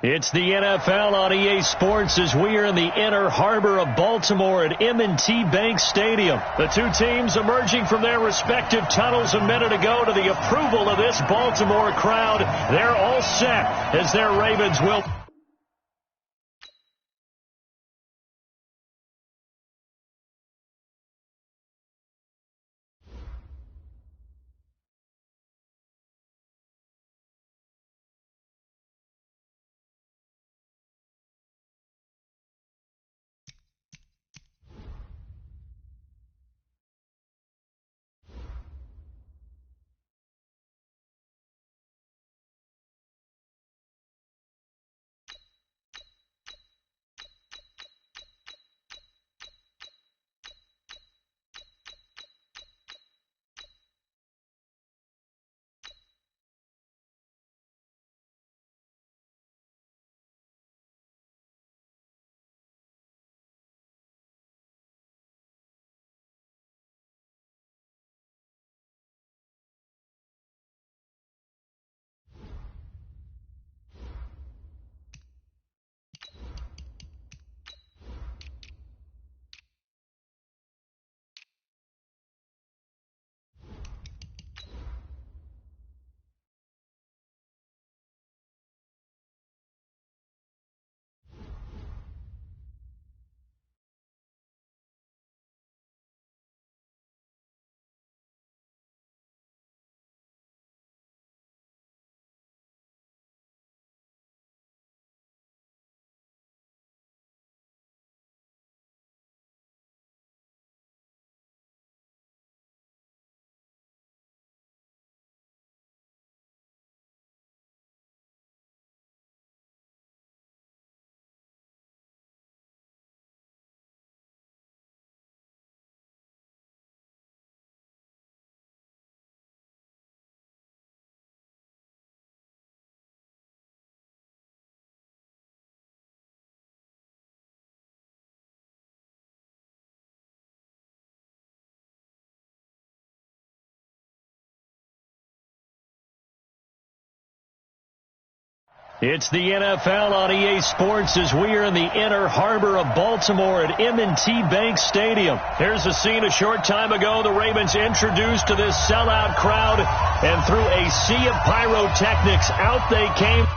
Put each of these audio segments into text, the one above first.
It's the NFL on EA Sports as we are in the inner harbor of Baltimore at M&T Bank Stadium. The two teams emerging from their respective tunnels a minute ago to the approval of this Baltimore crowd. They're all set as their Ravens will... It's the NFL on EA Sports as we are in the inner harbor of Baltimore at M&T Bank Stadium. Here's a scene a short time ago. The Ravens introduced to this sellout crowd, and through a sea of pyrotechnics, out they came.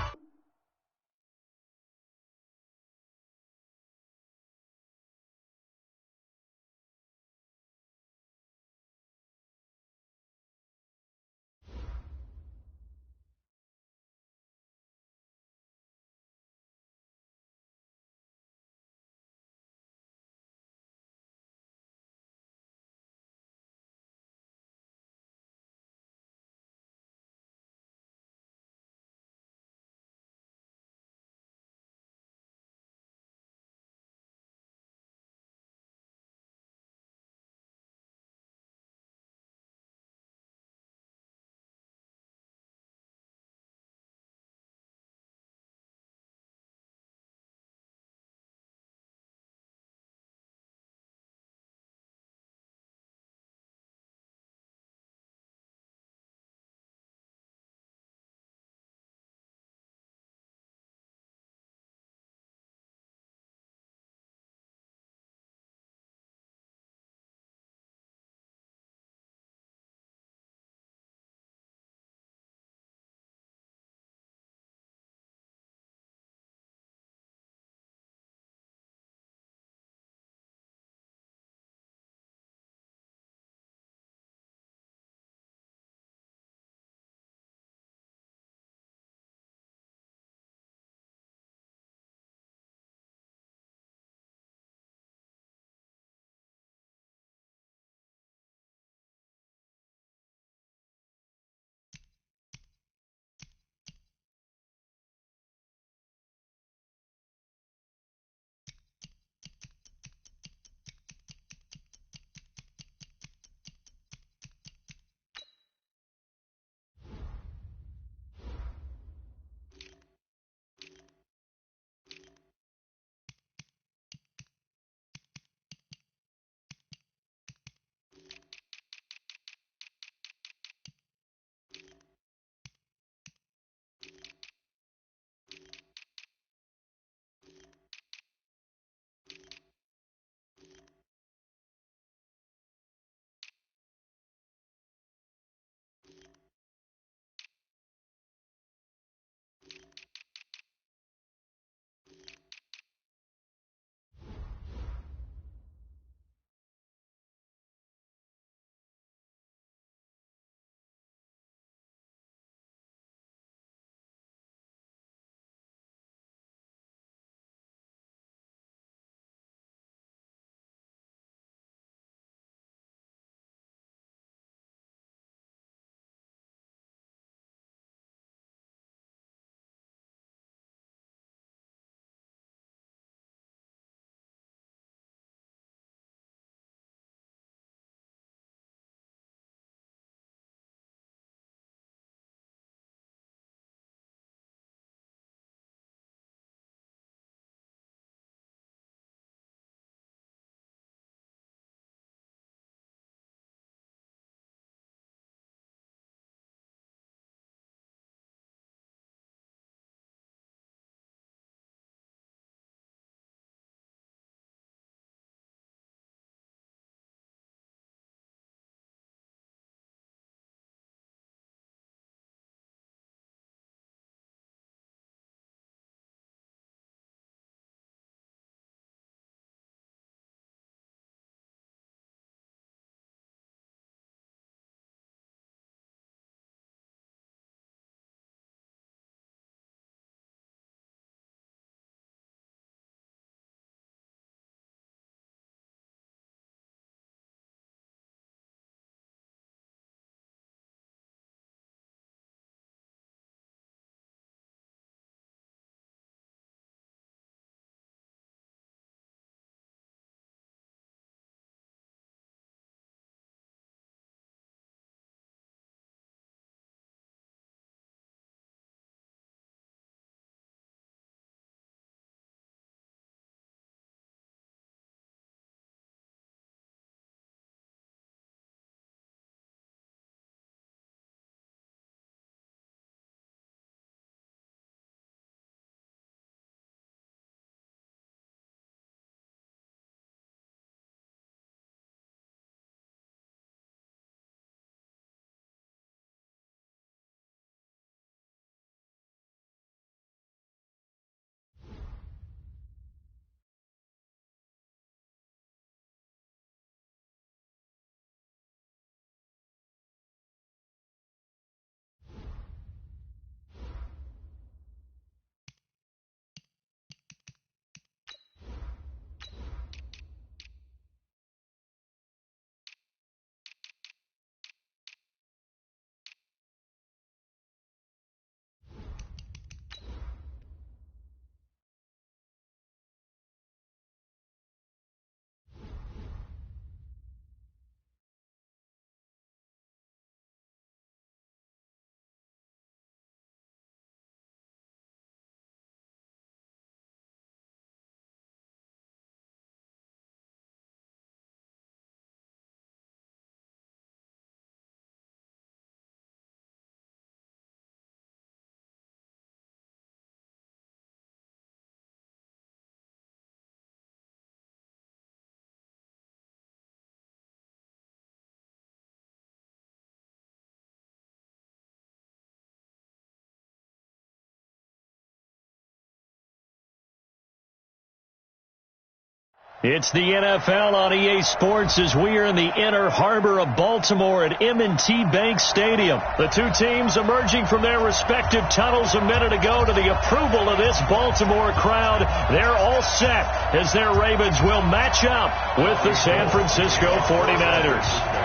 It's the NFL on EA Sports as we are in the inner harbor of Baltimore at M&T Bank Stadium. The two teams emerging from their respective tunnels a minute ago to the approval of this Baltimore crowd. They're all set as their Ravens will match up with the San Francisco 49ers.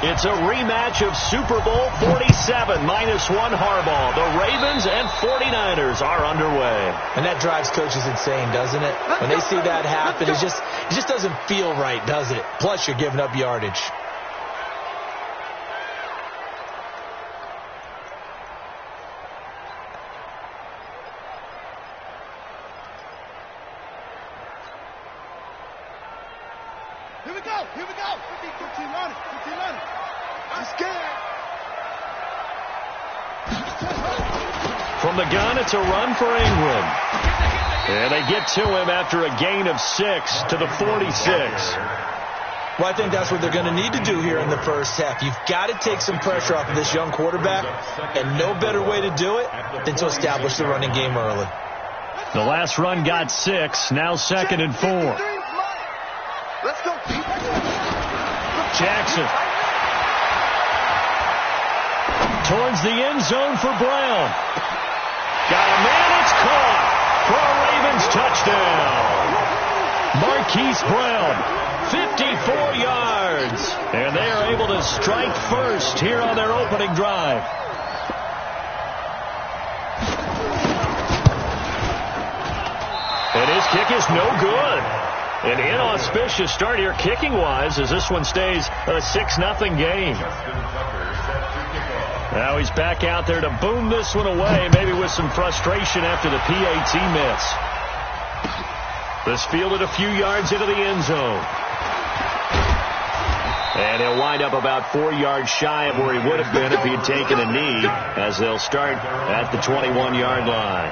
It's a rematch of Super Bowl 47 -1 Harbaugh. The Ravens and 49ers are underway. And that drives coaches insane, doesn't it? When they see that happen, it just doesn't feel right, does it? Plus, you're giving up yardage. Here we go. 15 on it. I'm scared. From the gun, it's a run for England. And they get to him after a gain of 6 to the 46. Well, I think that's what they're going to need to do here in the first half. You've got to take some pressure off of this young quarterback, and no better way to do it than to establish the running game early. The last run got 6, now 2nd and 4. Let's go. Jackson. Towards the end zone for Brown. Got a man, it's caught for a Ravens touchdown. Marquise Brown, 54 yards. And they are able to strike first here on their opening drive. And his kick is no good. An inauspicious start here kicking-wise as this one stays a 6-0 game. Now he's back out there to boom this one away, maybe with some frustration after the PAT miss. This fielded a few yards into the end zone. And he'll wind up about 4 yards shy of where he would have been if he had taken a knee, as they'll start at the 21-yard line.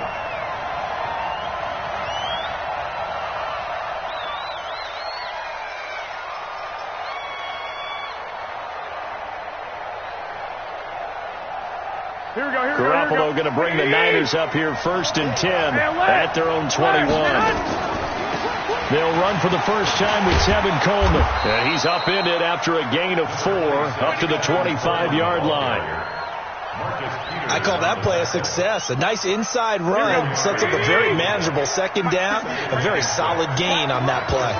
Garoppolo going to bring the Niners up here 1st and 10 at their own 21. They'll run for the first time with Tevin Coleman. And he's upended after a gain of 4 up to the 25-yard line. I call that play a success. A nice inside run sets up a very manageable 2nd down. A very solid gain on that play.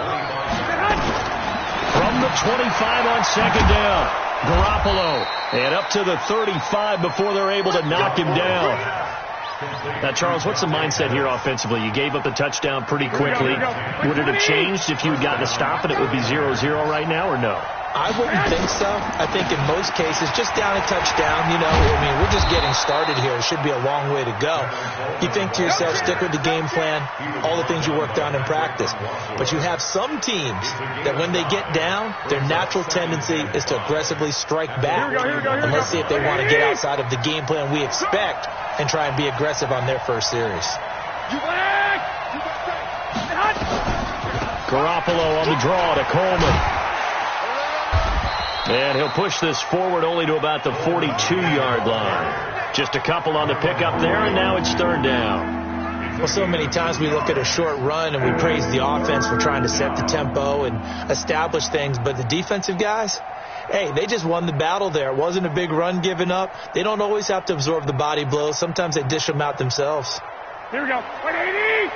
From the 25 on 2nd down. Garoppolo, and up to the 35 before they're able to knock him down. Now, Charles, what's the mindset here offensively? You gave up the touchdown pretty quickly. Would it have changed if you had gotten a stop and it would be 0-0 right now, or no? I wouldn't think so. I think in most cases, just down a touchdown, you know, I mean, we're just getting started here. It should be a long way to go. You think to yourself, stick with the game plan, all the things you worked on in practice. But you have some teams that when they get down, their natural tendency is to aggressively strike back. And let's see if they want to get outside of the game plan we expect and try and be aggressive on their first series. Garoppolo on the draw to Coleman. And he'll push this forward only to about the 42-yard line. Just a couple on the pickup there, and now it's 3rd down. Well, so many times we look at a short run and we praise the offense for trying to set the tempo and establish things. But the defensive guys, hey, they just won the battle there. It wasn't a big run given up. They don't always have to absorb the body blows. Sometimes they dish them out themselves. Here we go. 180.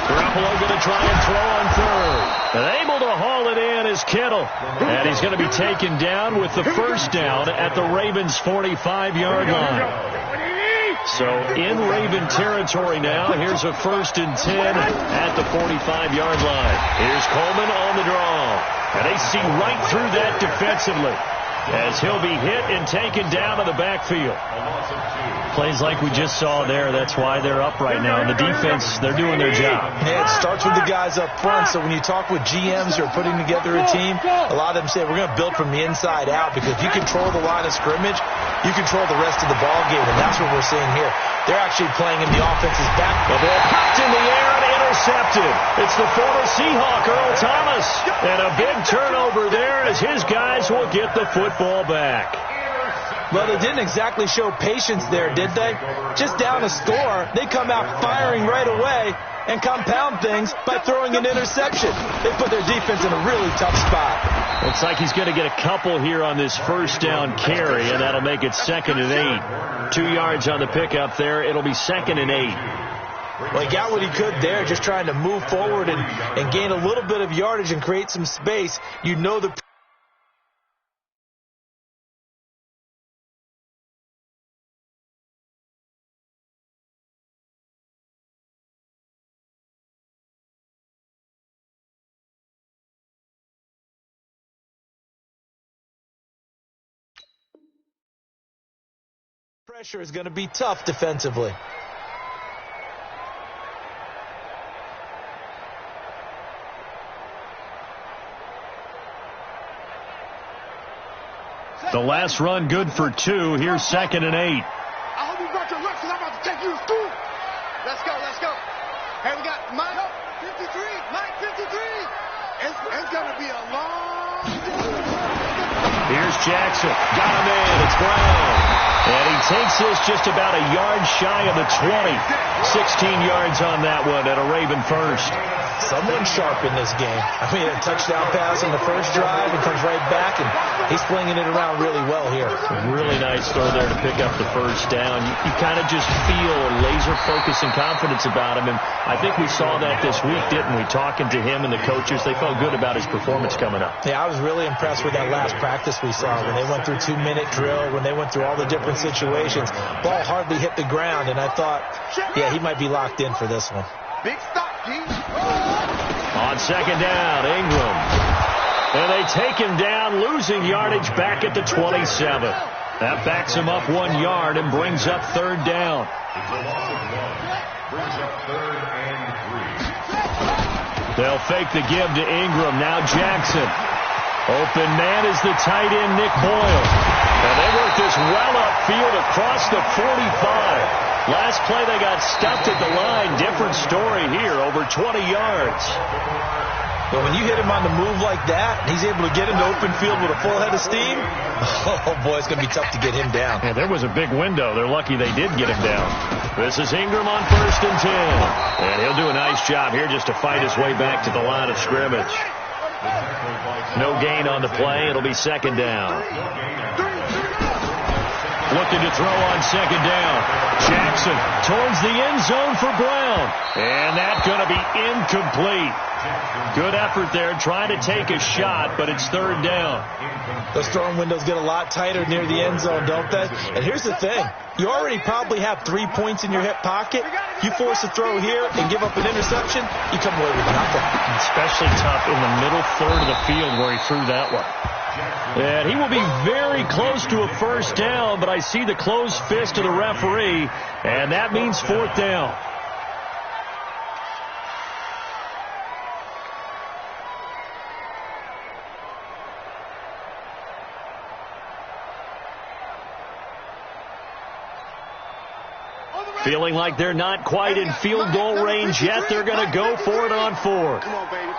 Garoppolo going to try and throw on 3rd. And able to haul it in is Kittle. And he's going to be taken down with the 1st down at the Ravens' 45-yard line. So in Raven territory now. Here's a 1st and 10 at the 45-yard line. Here's Coleman on the draw. And they see right through that defensively as he'll be hit and taken down to the backfield. Plays like we just saw there, that's why they're up right now. And the defense, they're doing their job. Yeah, it starts with the guys up front. So when you talk with GMs who are putting together a team, a lot of them say we're going to build from the inside out, because if you control the line of scrimmage, you control the rest of the ball game, and that's what we're seeing here. They're actually playing in the offense's back. The ball popped in the air and intercepted. It's the former Seahawk, Earl Thomas. And a big turnover there as his guys will get the football back. Well, they didn't exactly show patience there, did they? Just down a score, they come out firing right away and compound things by throwing an interception. They put their defense in a really tough spot. Looks like he's going to get a couple here on this first down carry, and that'll make it 2nd and 8. 2 yards on the pickup there. It'll be 2nd and 8. Well, he got what he could there, just trying to move forward and gain a little bit of yardage and create some space. You know the pressure is going to be tough defensively. The last run good for 2. Here's 2nd and 8. I hope you brought your lunch because I'm about to take you to school. Let's go, let's go. Hey, we got Mike 53. Mike 53. It's going to be a long day. Here's Jackson. Got him in. It's Brown. And he takes this just about a yard shy of the 20. 16 yards on that one and a Raven first. Someone sharp in this game. I mean, a touchdown pass on the first drive and comes right back, and he's flinging it around really well here. Really nice throw there to pick up the first down. You kind of just feel laser focus and confidence about him, and I think we saw that this week, didn't we? Talking to him and the coaches, they felt good about his performance coming up. Yeah, I was really impressed with that last practice we saw when they went through 2-minute drill, when they went through all the different situations. Ball hardly hit the ground, and I thought, yeah, he might be locked in for this one. Big stop, G. On 2nd down, Ingram. And they take him down, losing yardage back at the 27. That backs him up 1 yard and brings up 3rd down. They'll fake the give to Ingram. Now Jackson. Open man is the tight end, Nick Boyle. And they work this well upfield across the 45. Last play, they got stuffed at the line. Different story here, over 20 yards. But when you hit him on the move like that, he's able to get into open field with a full head of steam. Oh, boy, it's going to be tough to get him down. Yeah, there was a big window. They're lucky they did get him down. This is Ingram on 1st and 10. And he'll do a nice job here just to fight his way back to the line of scrimmage. No gain on the play. It'll be 2nd down. Looking to throw on 2nd down. Jackson towards the end zone for Brown. And that's going to be incomplete. Good effort there, trying to take a shot, but it's 3rd down. Those throwing windows get a lot tighter near the end zone, don't they? And here's the thing. You already probably have 3 points in your hip pocket. You force a throw here and give up an interception, you come away with nothing. Especially tough in the middle third of the field where he threw that one. And he will be very close to a 1st down, but I see the closed fist of the referee, and that means 4th down. Feeling like they're not quite in field goal range yet, they're going to go for it on 4th. Come on, baby.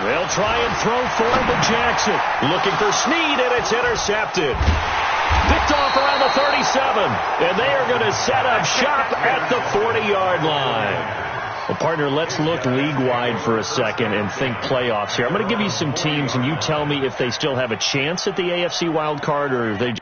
They'll try and throw forward to Jackson. Looking for Snead, and it's intercepted. Picked off around the 37. And they are going to set up shop at the 40-yard line. Well, partner, let's look league-wide for a second and think playoffs here. I'm going to give you some teams, and you tell me if they still have a chance at the AFC wild card or if they...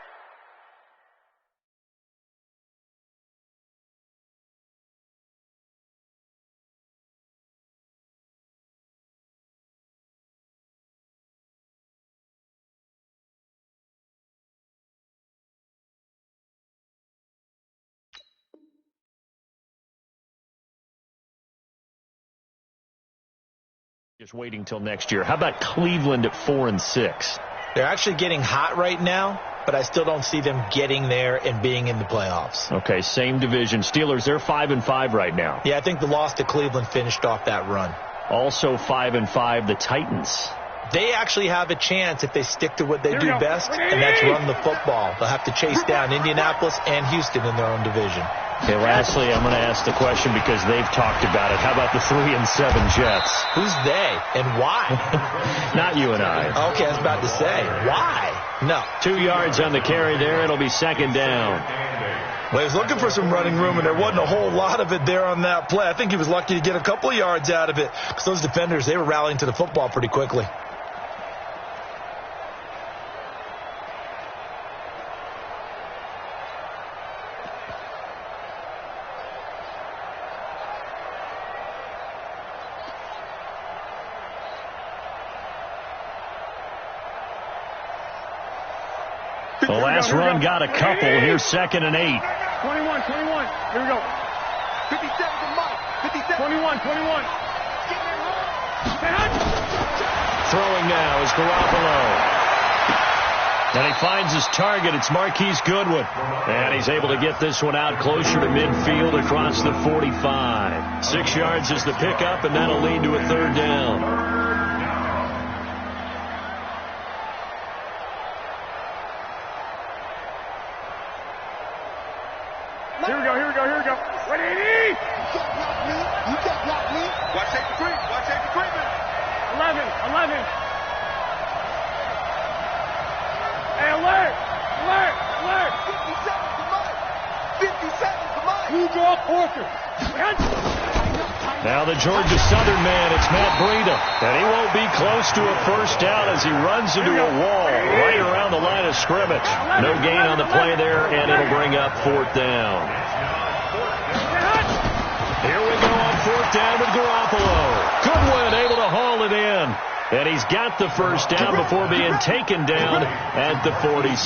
Just waiting till next year. How about Cleveland at 4-6? They're actually getting hot right now, but I still don't see them getting there and being in the playoffs. Okay, same division. Steelers, they're 5-5 right now. Yeah, I think the loss to Cleveland finished off that run. Also 5-5, the Titans. They actually have a chance if they stick to what they do best, and that's run the football. They'll have to chase down Indianapolis and Houston in their own division. Okay, lastly, I'm going to ask the question because they've talked about it. How about the 3-7 Jets? Who's they and why? Not you and I. Okay, I was about to say, why? No. 2 yards on the carry there. It'll be second down. Well, he was looking for some running room, and there wasn't a whole lot of it there on that play. I think he was lucky to get a couple of yards out of it because those defenders, they were rallying to the football pretty quickly. The last run got a couple. Here's 2nd and 8. 21. Here we go. 57 to Mike. 57. 21. Throwing now is Garoppolo. And he finds his target. It's Marquise Goodwin. And he's able to get this one out closer to midfield across the 45. 6 yards is the pickup, and that'll lead to a 3rd down. Here we go. 180. You can't block me. Watch safety creep. 11. Hey, alert. 57 to Mike. You draw Porter. Now the Georgia Southern man, it's Matt Breida. And he won't be close to a first down as he runs into a wall right around the line of scrimmage. No gain on the play there, and it'll bring up 4th down. Here we go on 4th down with Garoppolo. Goodwin able to haul it in. And he's got the first down before being taken down at the 46.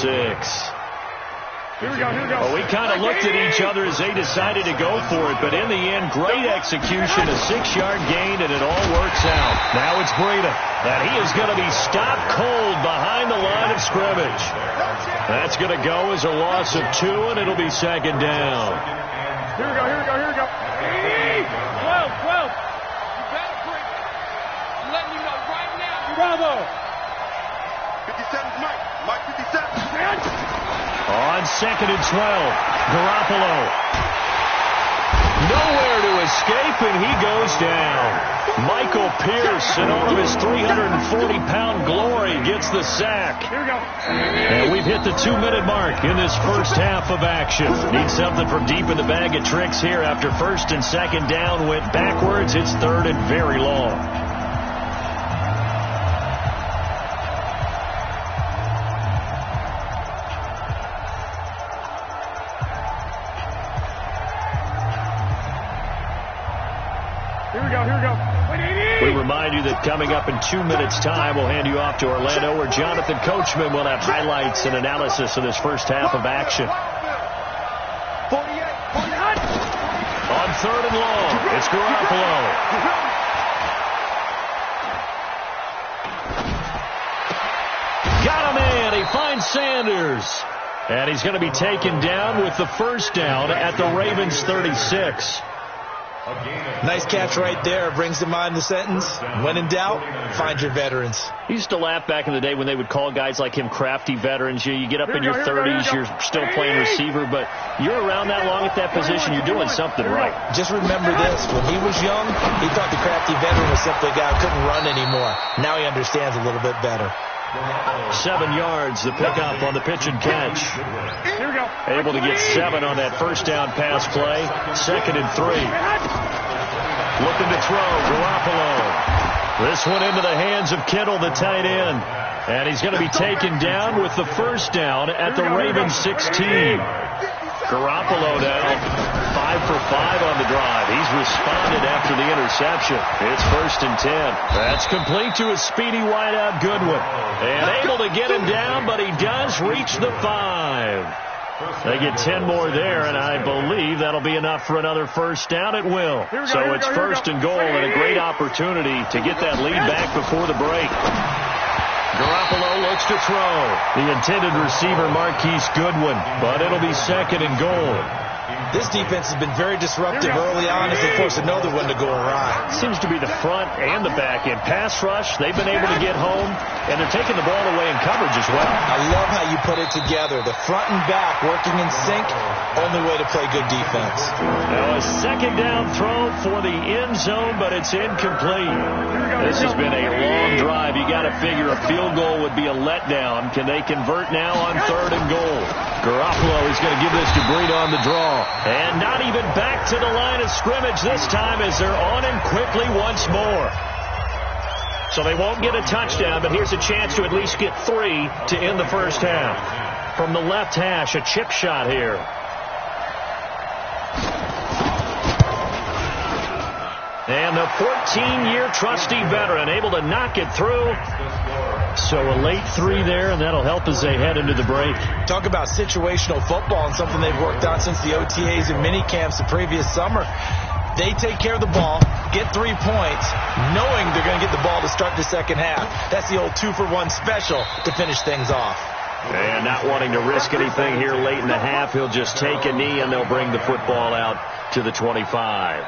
Here we go. Well, we kind of looked at each other as they decided to go for it, but in the end, great execution, a 6-yard gain, and it all works out. Now it's Breida, and he is going to be stopped cold behind the line of scrimmage. That's going to go as a loss of 2, and it'll be 2nd down. Here we go. 12. You better break. I'm letting you know right now. Bravo. 57's Mike. Mike 57. On 2nd and 12, Garoppolo. Nowhere to escape, and he goes down. Michael Pierce, in all of his 340-pound glory, gets the sack. Here we go. And we've hit the 2-minute mark in this first half of action. Need something from deep in the bag of tricks here. After 1st and 2nd down went backwards, it's 3rd and very long. We remind you that coming up in 2 minutes' time, we'll hand you off to Orlando, where Jonathan Coachman will have highlights and analysis of this first half of action. 48. On 3rd and long, it's Garoppolo. Got a man. He finds Sanders. And he's going to be taken down with the first down at the Ravens' 36. Nice catch right there. Brings to mind the sentence, when in doubt, find your veterans. I used to laugh back in the day when they would call guys like him crafty veterans. You get up in your 30s, you're still playing receiver, but you're around that long at that position, you're doing something right. Just remember this. When he was young, he thought the crafty veteran was simply a guy who couldn't run anymore. Now he understands a little bit better. 7 yards, the pickup on the pitch and catch. Here we go. Able to get 7 on that first down pass play. 2nd and 3. Looking to throw, Garoppolo. This one into the hands of Kittle, the tight end. And he's going to be taken down with the first down at the Ravens 16. Garoppolo now 5 for 5 on the drive. He's responded after the interception. It's 1st and 10. That's complete to a speedy wideout Goodwin. And able to get him down, but he does reach the 5. They get 10 more there, and I believe that'll be enough for another first down. It will. So it's 1st and goal, and a great opportunity to get that lead back before the break. Garoppolo looks to throw. The intended receiver, Marquise Goodwin, but it'll be 2nd and goal. This defense has been very disruptive early on as they force another one to go awry. Seems to be the front and the back end. Pass rush, they've been able to get home, and they're taking the ball away in coverage as well. I love how you put it together. The front and back working in sync, only way to play good defense. Now a second down throw for the end zone, but it's incomplete. This has been a long drive. You got to figure a field goal would be a letdown. Can they convert now on 3rd and goal? Garoppolo is going to give this to Breida on the draw. And not even back to the line of scrimmage this time as they're on him quickly once more. So they won't get a touchdown, but here's a chance to at least get 3 to end the first half. From the left hash, a chip shot here. And the 14-year trusty veteran able to knock it through. So a late 3 there, and that'll help as they head into the break. Talk about situational football and something they've worked on since the OTAs and mini camps the previous summer. They take care of the ball, get 3 points, knowing they're going to get the ball to start the second half. That's the old 2-for-1 special to finish things off. And not wanting to risk anything here late in the half, he'll just take a knee, and they'll bring the football out to the 25.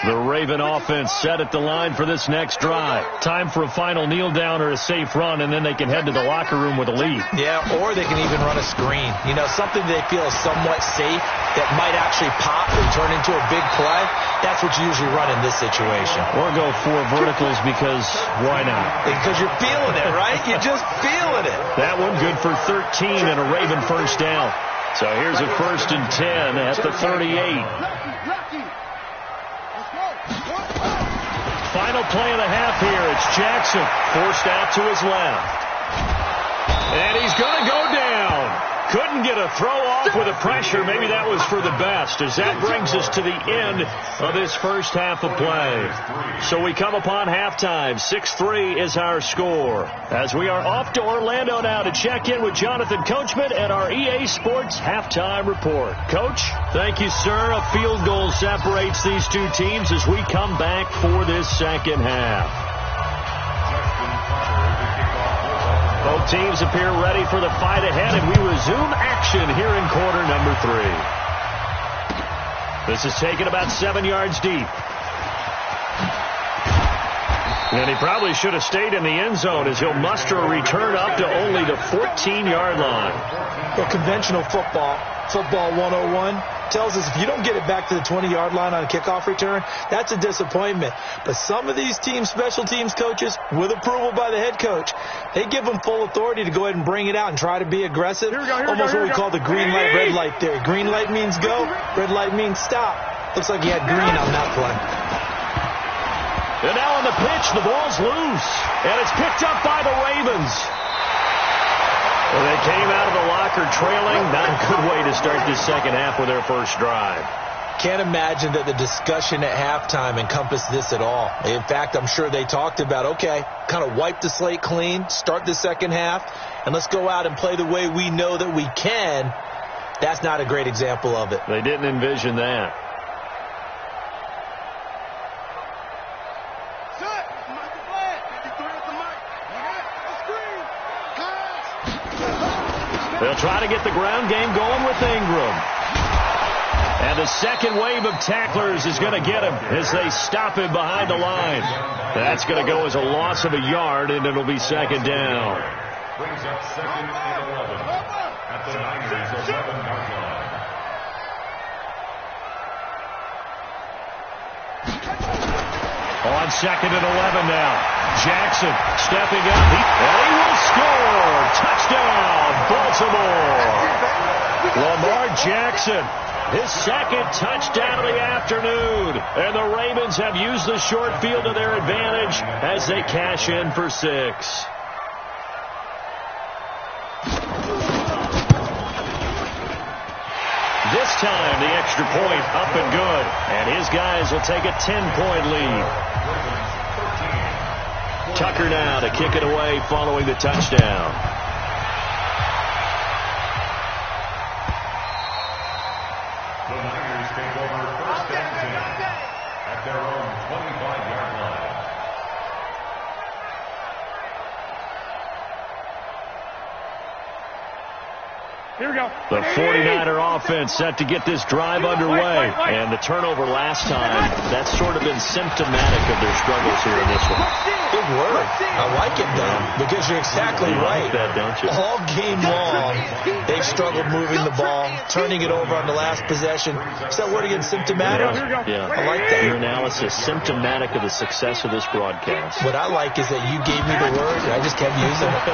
The Raven offense set at the line for this next drive. Time for a final kneel down or a safe run, and then they can head to the locker room with a lead. Yeah, or they can even run a screen. You know, something they feel is somewhat safe that might actually pop and turn into a big play. That's what you usually run in this situation. Or go 4 verticals because why not? Because you're feeling it, right? You're just feeling it. That one good for 13 and a Raven first down. So here's a 1st and 10 at the 38. Final play of the half here. It's Jackson forced out to his left. And he's going to go down. Couldn't get a throw off with the pressure. Maybe that was for the best, as that brings us to the end of this first half of play. So we come upon halftime. 6-3 is our score. As we are off to Orlando now to check in with Jonathan Coachman and our EA Sports halftime report. Coach? Thank you, sir. A field goal separates these two teams as we come back for this second half. Both teams appear ready for the fight ahead, and we resume action here in quarter number 3. This is taken about 7 yards deep. And he probably should have stayed in the end zone as he'll muster a return up to only the 14-yard line. Well, conventional football 101, tells us if you don't get it back to the 20-yard line on a kickoff return, that's a disappointment. But some of these teams, special teams coaches, with approval by the head coach, they give them full authority to go ahead and bring it out and try to be aggressive. Almost what we call the green light, red light theory. Green light means go, red light means stop. Looks like he had green on that play. And now on the pitch, the ball's loose. And it's picked up by the Ravens. Well, they came out of the locker trailing. Not a good way to start this second half with their first drive. Can't imagine that the discussion at halftime encompassed this at all. In fact, I'm sure they talked about, okay, kind of wipe the slate clean, start the second half, and let's go out and play the way we know that we can. That's not a great example of it. They didn't envision that. They'll try to get the ground game going with Ingram. And the second wave of tacklers is going to get him as they stop him behind the line. That's going to go as a loss of a yard, and it'll be second down. Brings up 2nd and 11 at the Niners' 11-yard line. On 2nd and 11 now. Jackson stepping up. And he will score. Touchdown, Baltimore. Lamar Jackson, his second touchdown of the afternoon. And the Ravens have used the short field to their advantage as they cash in for 6. This time, the extra point up and good. And his guys will take a 10-point lead. Tucker now to kick it away following the touchdown. The 49er offense set to get this drive underway. And the turnover last time, that's sort of been symptomatic of their struggles here in this one. Good word. I like it, though, because you're exactly right. Like that, don't you? All game long, they've struggled moving the ball, turning it over on the last possession. Is that word again, symptomatic? Yeah. I like that. Your analysis, symptomatic of the success of this broadcast. What I like is that you gave me the word, and I just kept using it.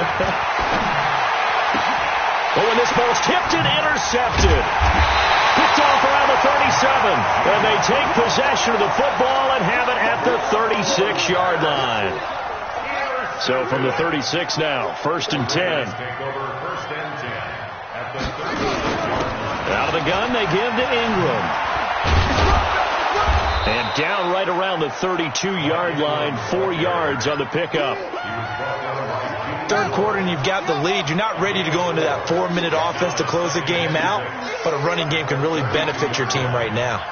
Oh, and this ball's tipped and intercepted. Picked off around the 37. And they take possession of the football and have it at the 36-yard line. So from the 36 now, 1st and 10. Out of the gun, they give to Ingram. And down right around the 32-yard line, 4 yards on the pickup. Third quarter and you've got the lead. You're not ready to go into that 4-minute offense to close the game out, but a running game can really benefit your team right now.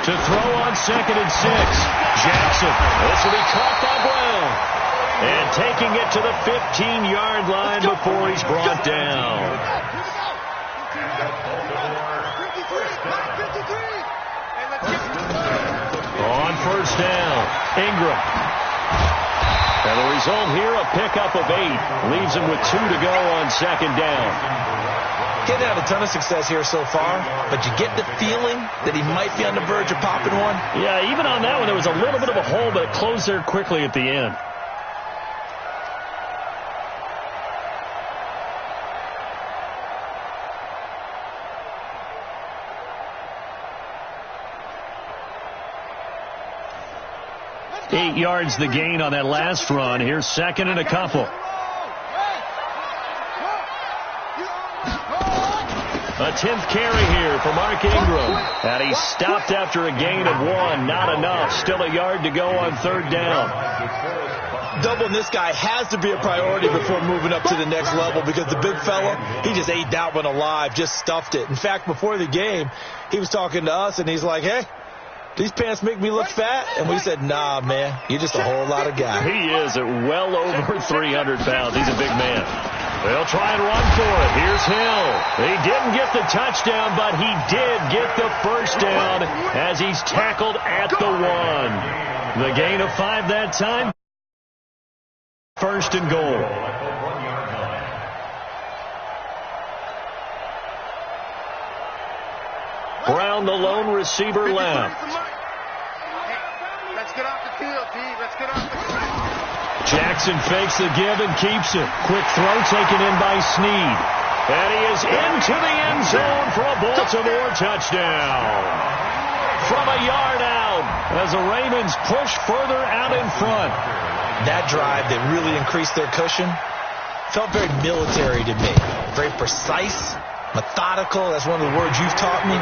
To throw on 2nd and 6. Jackson. This will be caught by Brown. And taking it to the 15-yard line before he's brought down. On 1st down, Ingram. And the result here, a pickup of 8. Leaves him with 2 to go on 2nd down. He hasn't had a ton of success here so far, but you get the feeling that he might be on the verge of popping one. Yeah, even on that one, there was a little bit of a hole, but it closed there quickly at the end. Eight yards the gain on that last run. Here's 2nd and a couple. A 10th carry here for Mark Ingram. And he stopped after a gain of 1. Not enough. Still a yard to go on 3rd down. Doubling this guy has to be a priority before moving up to the next level, because the big fella, he just ate that one alive, just stuffed it. In fact, before the game, he was talking to us, and he's like, hey, these pants make me look fat? And we said, nah, man, you're just a whole lot of guy. He is at well over 300 pounds. He's a big man. They'll try and run for it. Here's Hill. He didn't get the touchdown, but he did get the 1st down as he's tackled at the 1. The gain of 5 that time. 1st and goal. Brown, the lone receiver, left. Let's get off the field, D. Let's get off the field. Jackson fakes the give and keeps it. Quick throw taken in by Snead. And he is into the end zone for a Baltimore touchdown. From a yard out as the Ravens push further out in front. That drive that really increased their cushion felt very military to me. Very precise, methodical. That's one of the words you've taught me.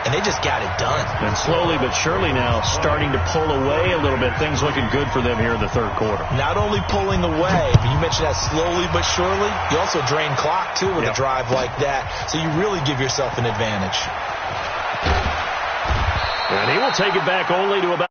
And they just got it done. And slowly but surely now starting to pull away a little bit. Things looking good for them here in the 3rd quarter. Not only pulling away, but you mentioned that slowly but surely. You also drain clock, too, with a drive like that. So you really give yourself an advantage. And he will take it back only to about